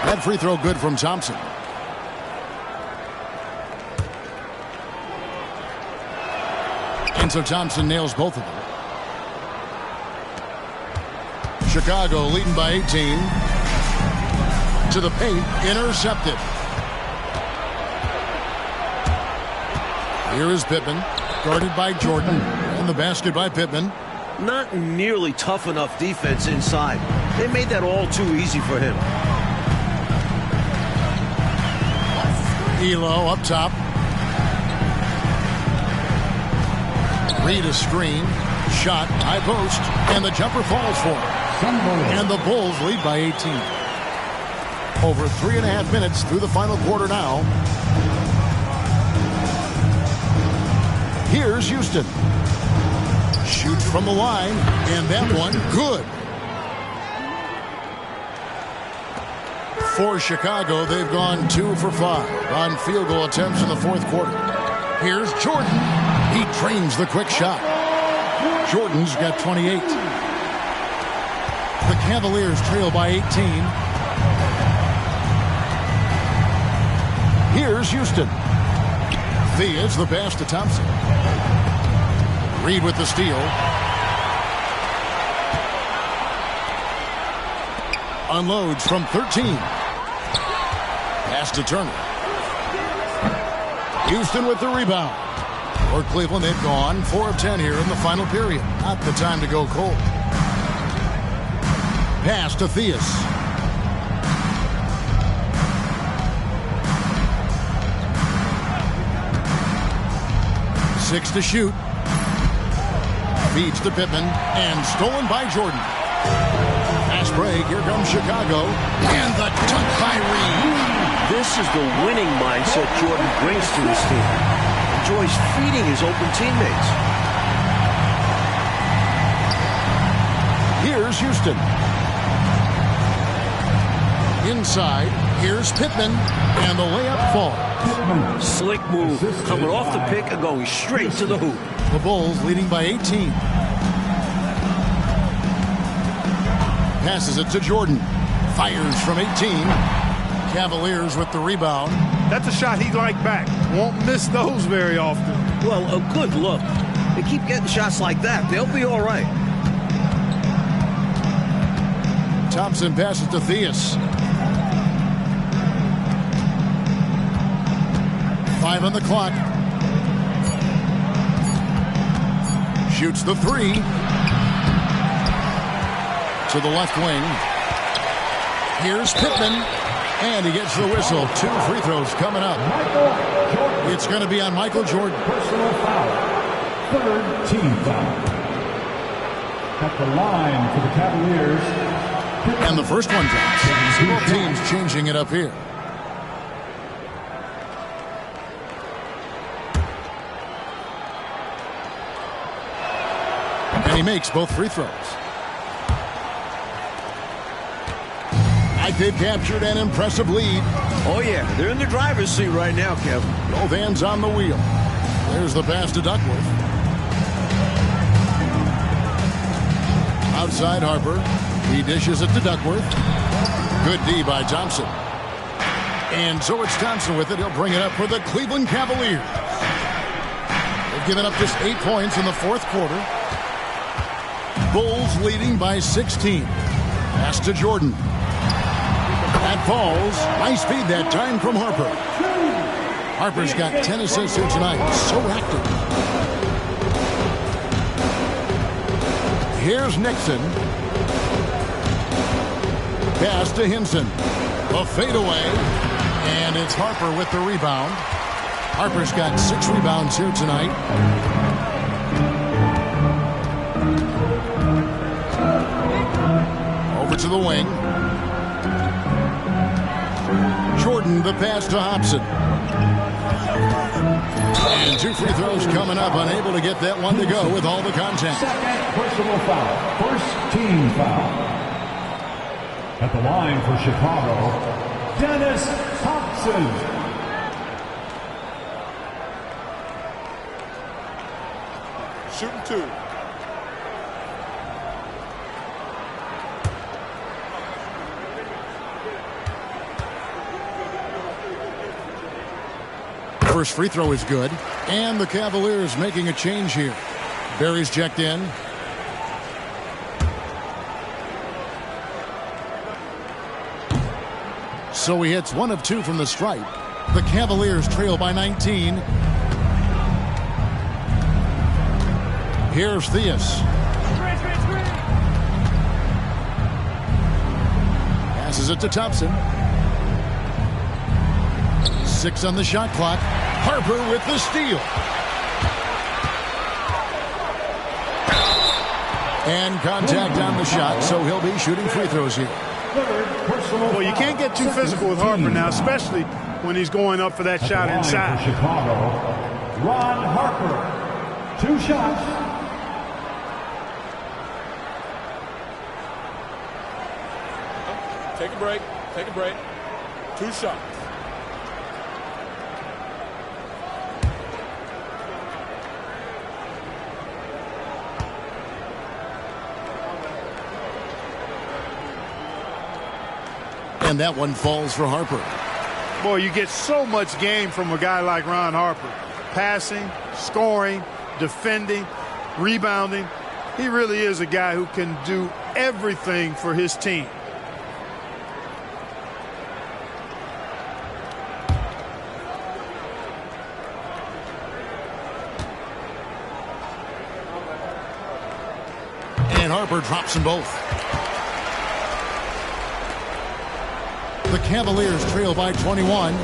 That free throw good from Thompson. And so Thompson nails both of them. Chicago leading by 18. To the paint, intercepted. Here is Pittman, guarded by Jordan, and the basket by Pittman. Not nearly tough enough defense inside. They made that all too easy for him. Elo up top. Reed a screen. Shot, high post, and the jumper falls for him. And the Bulls lead by 18. Over 3.5 minutes through the final quarter now. Here's Houston. Shoots from the line, and that one good. For Chicago, they've gone 2 for 5 on field goal attempts in the fourth quarter. Here's Jordan. He trains the quick shot. Jordan's got 28. The Cavaliers trail by 18. Here's Houston. Theus the pass to Thompson. Reed with the steal. Unloads from 13. Pass to Turner. Houston with the rebound. For Cleveland, they've gone 4 of 10 here in the final period. Not the time to go cold. Pass to Theus. Six to shoot. Feeds to Pittman, and stolen by Jordan. Fast break, here comes Chicago, and the dunk by Reed. This is the winning mindset Jordan brings to his team. Enjoys feeding his open teammates. Here's Houston. Inside, here's Pittman, and the layup falls. Slick move, coming off the pick and going straight to the hoop. The Bulls leading by 18. Passes it to Jordan. Fires from 18. Cavaliers with the rebound. That's a shot he'd like back. Won't miss those very often. Well, a good look. They keep getting shots like that. They'll be all right. Thompson passes to Theus. 5 on the clock. Shoots the 3. To the left wing. Here's Pittman. And he gets the whistle. 2 free throws coming up. It's going to be on Michael Jordan. Personal foul. Third team foul. At the line for the Cavaliers. And the first one drops. Both teams changing it up here. And he makes both free throws. They've captured an impressive lead. Oh, yeah. They're in the driver's seat right now, Kevin. Both hands on the wheel. There's the pass to Duckworth. Outside Harper. He dishes it to Duckworth. Good D by Thompson. And so it's Thompson with it. He'll bring it up for the Cleveland Cavaliers. They've given up just 8 points in the fourth quarter. Bulls leading by 16. Pass to Jordan. That falls. Nice speed that time from Harper. Harper's got 10 assists here tonight. So active. Here's Nixon. Pass to Hinson. A fadeaway. And it's Harper with the rebound. Harper's got 6 rebounds here tonight. Over to the wing. Jordan, the pass to Hopson. And 2 free throws coming up, unable to get that one to go with all the contact. Second personal foul. First team foul. At the line for Chicago, Dennis Hopson. Shooting 2. First free throw is good. And the Cavaliers making a change here. Barry's checked in. So he hits 1 of 2 from the stripe. The Cavaliers trail by 19. Here's Theus. Passes it to Thompson. 6 on the shot clock. Harper with the steal. And contact on the shot, so he'll be shooting free throws here. Well, you can't get too physical with Harper now, especially when he's going up for that shot inside. Chicago, Ron Harper. 2 shots. Take a break. Take a break. 2 shots. And that one falls for Harper. Boy, you get so much game from a guy like Ron Harper. Passing, scoring, defending, rebounding. He really is a guy who can do everything for his team. And Harper drops them both. The Cavaliers trail by 21.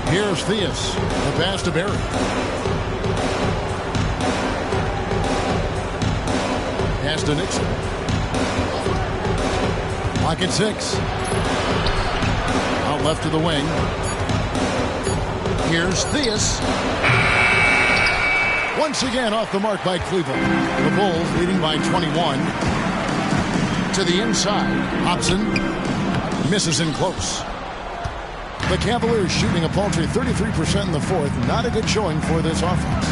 Here's Theus. The pass to Barry. Pass to Nixon. Lock at 6. Out left to the wing. Here's Theus. Once again off the mark by Cleveland. The Bulls leading by 21. To the inside. Hopson misses in close. The Cavaliers shooting a paltry 33% in the fourth. Not a good showing for this offense.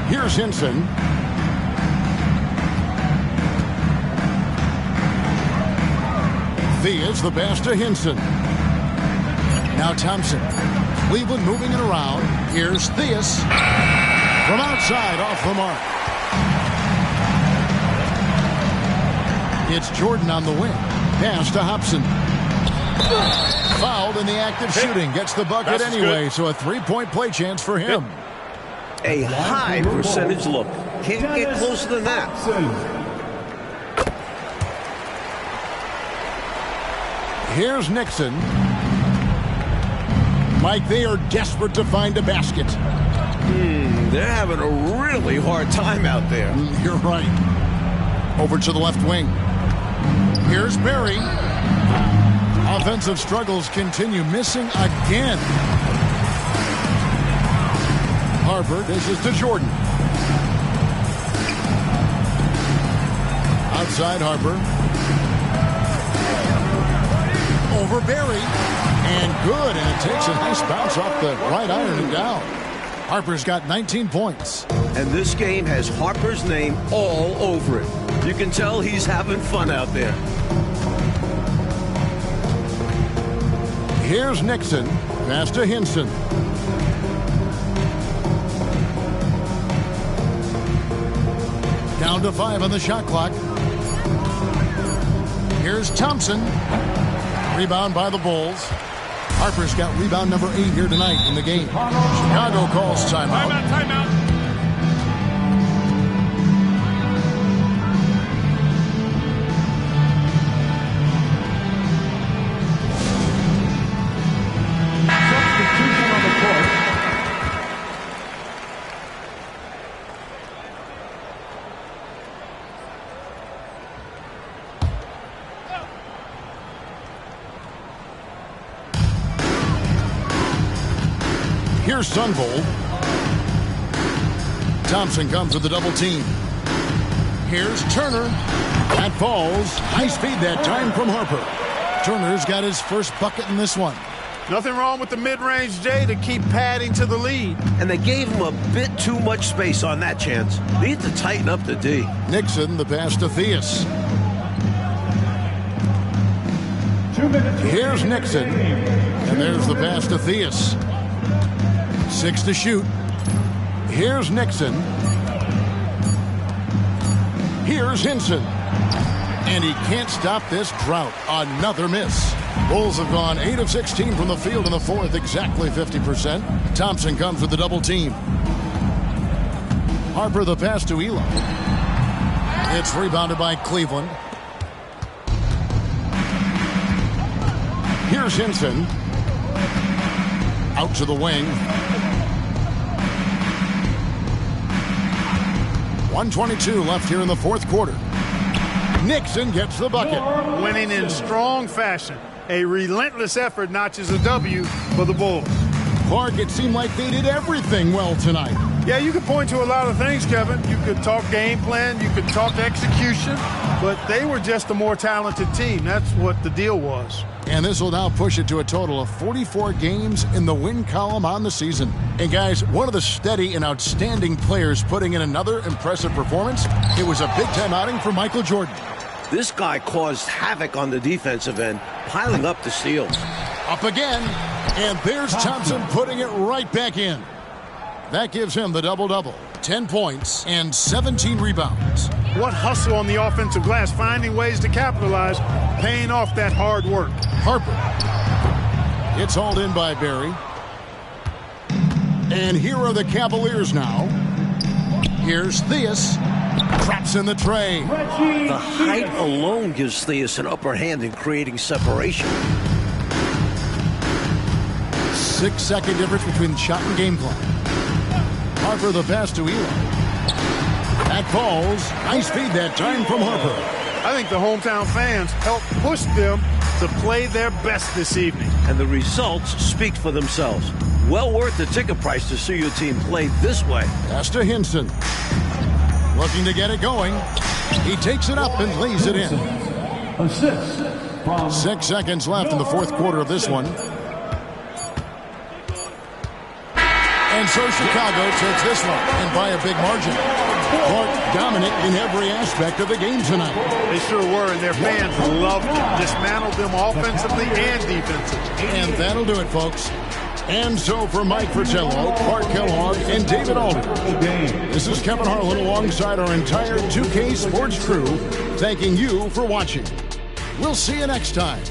Here's Hinson. Theus, the pass to Hinson. Now Thompson. Cleveland moving it around. Here's Theus. From outside, off the mark. It's Jordan on the wing. Pass to Hopson. Fouled in the act of shooting. Gets the bucket anyway, so a 3-point play chance for him. A high percentage look. Can't get closer than that. Here's Nixon. Mike, they are desperate to find a basket. They're having a really hard time out there. You're right. Over to the left wing. Here's Barry. Offensive struggles continue. Missing again. Harper dishes to Jordan. Outside Harper. Over Barry. And good. And it takes a nice bounce off the right iron and down. Harper's got 19 points. And this game has Harper's name all over it. You can tell he's having fun out there. Here's Nixon. Pass to Hinson. Down to 5 on the shot clock. Here's Thompson. Rebound by the Bulls. Harper's got rebound number 8 here tonight in the game. Chicago calls timeout. Timeout. Substitution on the court. Here's Sunvold. Thompson comes with the double team. Here's Turner. That falls. High speed that time from Harper. Turner's got his first bucket in this one. Nothing wrong with the mid-range J to keep padding to the lead. And they gave him a bit too much space on that chance. They need to tighten up the D. Nixon, the pass to Theus. 2 minutes. Here's Nixon. And there's the pass to Theus. 6 to shoot. Here's Nixon. Here's Hinson. And he can't stop this drought. Another miss. Bulls have gone 8 of 16 from the field in the fourth, exactly 50%. Thompson comes with the double team. Harper the pass to Eli. It's rebounded by Cleveland. Here's Hinson. Out to the wing. 1:22 left here in the fourth quarter. Nixon gets the bucket. Winning in strong fashion. A relentless effort notches a W for the Bulls. Clark, it seemed like they did everything well tonight. Yeah, you could point to a lot of things, Kevin. You could talk game plan, you could talk execution, but they were just a more talented team. That's what the deal was. And this will now push it to a total of 44 games in the win column on the season. And guys, one of the steady and outstanding players putting in another impressive performance. It was a big-time outing for Michael Jordan. This guy caused havoc on the defensive end, piling up the steals. Up again, and there's Thompson putting it right back in. That gives him the double-double. 10 points and 17 rebounds. What hustle on the offensive glass, finding ways to capitalize, paying off that hard work. Harper. It's hauled in by Barry. And here are the Cavaliers now. Here's Theus. Traps in the tray. The height alone gives Theus an upper hand in creating separation. 6-second difference between shot and game clock. Harper the pass to Eli. That falls. High speed that time from Harper. I think the hometown fans helped push them to play their best this evening. And the results speak for themselves. Well worth the ticket price to see your team play this way. Pass to Hinson. Looking to get it going. He takes it up and lays it in. Assist from 6 seconds left in the fourth quarter of this one. And so Chicago takes this one, and by a big margin. Clark dominant in every aspect of the game tonight. They sure were, and their fans loved them. Dismantled them offensively and defensively. And that'll do it, folks. And so for Mike Fratello, Clark Kellogg, and David Aldridge, this is Kevin Harlan alongside our entire 2K Sports crew, thanking you for watching. We'll see you next time.